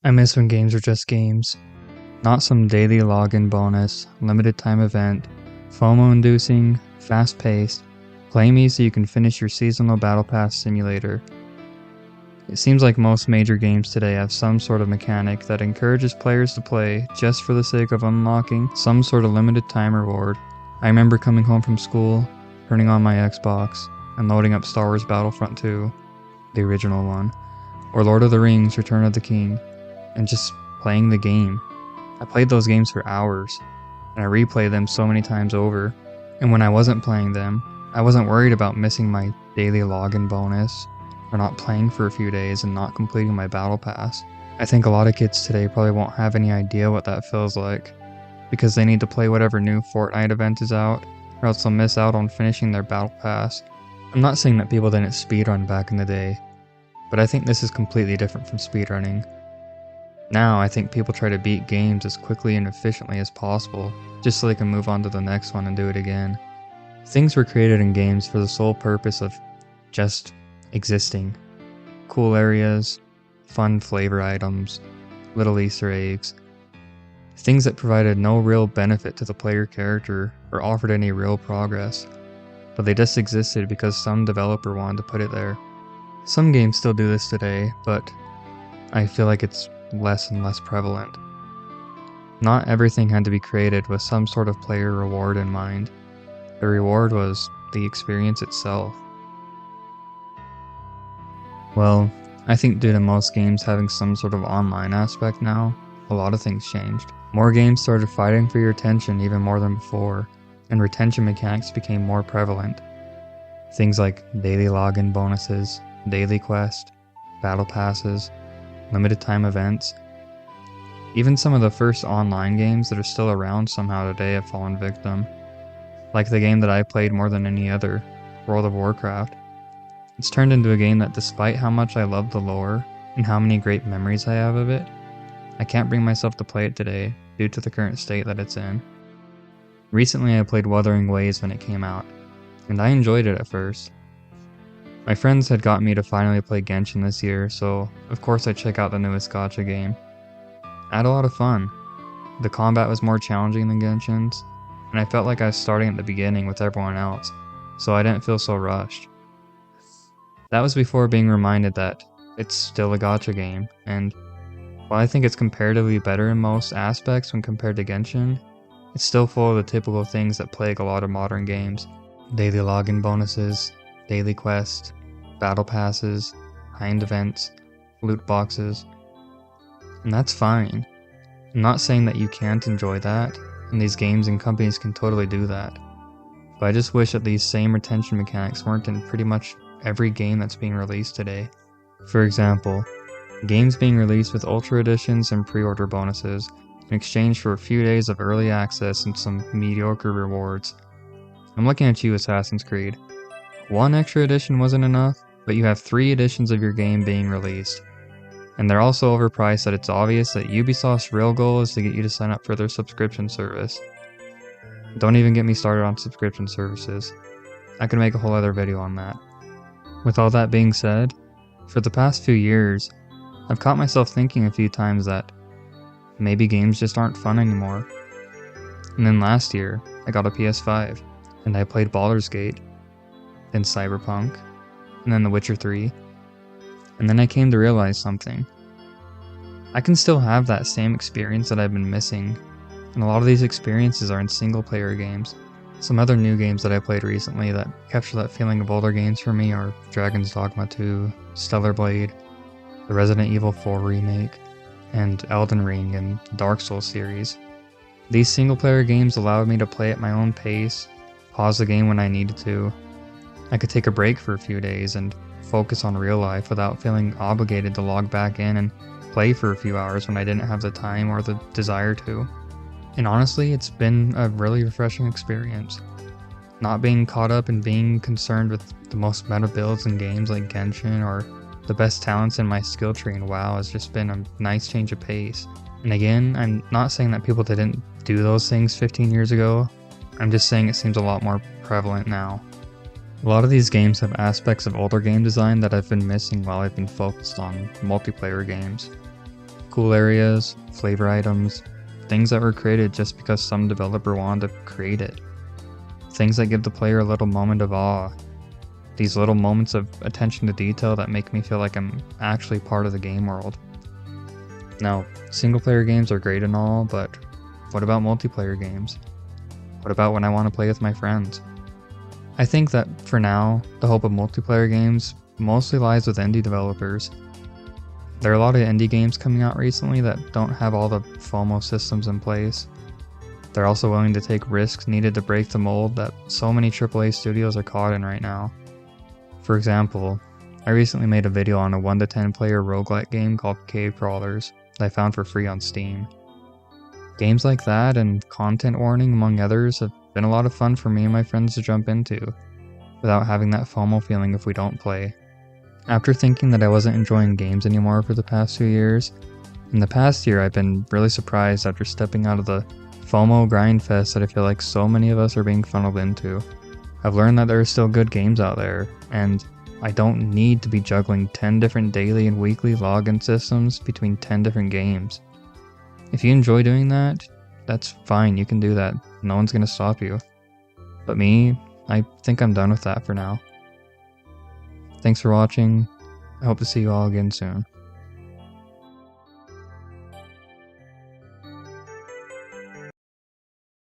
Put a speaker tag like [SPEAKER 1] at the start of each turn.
[SPEAKER 1] I miss when games were just games, not some daily login bonus, limited time event, FOMO-inducing, fast-paced, play me so you can finish your seasonal battle pass simulator. It seems like most major games today have some sort of mechanic that encourages players to play just for the sake of unlocking some sort of limited time reward. I remember coming home from school, turning on my Xbox, and loading up Star Wars Battlefront 2, the original one, or Lord of the Rings Return of the King, and just playing the game. I played those games for hours, and I replayed them so many times over, and when I wasn't playing them, I wasn't worried about missing my daily login bonus, or not playing for a few days and not completing my battle pass. I think a lot of kids today probably won't have any idea what that feels like, because they need to play whatever new Fortnite event is out, or else they'll miss out on finishing their battle pass. I'm not saying that people didn't speedrun back in the day, but I think this is completely different from speedrunning. Now, I think people try to beat games as quickly and efficiently as possible, just so they can move on to the next one and do it again. Things were created in games for the sole purpose of just existing. Cool areas, fun flavor items, little Easter eggs. Things that provided no real benefit to the player character or offered any real progress. But they just existed because some developer wanted to put it there. Some games still do this today, but I feel like it's less and less prevalent. Not everything had to be created with some sort of player reward in mind. The reward was the experience itself. Well, I think due to most games having some sort of online aspect now, a lot of things changed. More games started fighting for your attention even more than before, and retention mechanics became more prevalent. Things like daily login bonuses, daily quest, battle passes, limited time events. Even some of the first online games that are still around somehow today have fallen victim. Like the game that I played more than any other, World of Warcraft. It's turned into a game that, despite how much I love the lore and how many great memories I have of it, I can't bring myself to play it today due to the current state that it's in. Recently I played Wuthering Waves when it came out, and I enjoyed it at first. My friends had got me to finally play Genshin this year, so of course I check out the newest gacha game. I had a lot of fun. The combat was more challenging than Genshin's, and I felt like I was starting at the beginning with everyone else, so I didn't feel so rushed. That was before being reminded that it's still a gacha game, and while I think it's comparatively better in most aspects when compared to Genshin, it's still full of the typical things that plague a lot of modern games. Daily login bonuses, daily quests, battle passes, timed events, loot boxes. And that's fine. I'm not saying that you can't enjoy that, and these games and companies can totally do that. But I just wish that these same retention mechanics weren't in pretty much every game that's being released today. For example, games being released with Ultra Editions and pre-order bonuses in exchange for a few days of early access and some mediocre rewards. I'm looking at you, Assassin's Creed. One extra edition wasn't enough, but you have 3 editions of your game being released. And they're also overpriced that it's obvious that Ubisoft's real goal is to get you to sign up for their subscription service. Don't even get me started on subscription services. I could make a whole other video on that. With all that being said, for the past few years, I've caught myself thinking a few times that maybe games just aren't fun anymore. And then last year, I got a PS5, and I played Baldur's Gate, then Cyberpunk, and then The Witcher 3, and then I came to realize something. I can still have that same experience that I've been missing, and a lot of these experiences are in single-player games. Some other new games that I played recently that capture that feeling of older games for me are Dragon's Dogma 2, Stellar Blade, the Resident Evil 4 remake, and Elden Ring and the Dark Souls series. These single-player games allowed me to play at my own pace, pause the game when I needed to. I could take a break for a few days and focus on real life without feeling obligated to log back in and play for a few hours when I didn't have the time or the desire to. And honestly, it's been a really refreshing experience. Not being caught up and being concerned with the most meta builds in games like Genshin or the best talents in my skill tree in WoW has just been a nice change of pace. And again, I'm not saying that people didn't do those things 15 years ago. I'm just saying it seems a lot more prevalent now. A lot of these games have aspects of older game design that I've been missing while I've been focused on multiplayer games. Cool areas, flavor items, things that were created just because some developer wanted to create it. Things that give the player a little moment of awe. These little moments of attention to detail that make me feel like I'm actually part of the game world. Now, single player games are great and all, but what about multiplayer games? What about when I want to play with my friends? I think that for now, the hope of multiplayer games mostly lies with indie developers. There are a lot of indie games coming out recently that don't have all the FOMO systems in place. They're also willing to take risks needed to break the mold that so many AAA studios are caught in right now. For example, I recently made a video on a 1 to 10 player roguelike game called Cave Crawlers that I found for free on Steam. Games like that and Content Warning, among others, have been a lot of fun for me and my friends to jump into, without having that FOMO feeling if we don't play. After thinking that I wasn't enjoying games anymore for the past 2 years, in the past year I've been really surprised after stepping out of the FOMO grind fest that I feel like so many of us are being funneled into. I've learned that there are still good games out there, and I don't need to be juggling 10 different daily and weekly login systems between 10 different games. If you enjoy doing that, that's fine, you can do that. No one's gonna stop you. But me, I think I'm done with that for now. Thanks for watching. I hope to see you all again soon.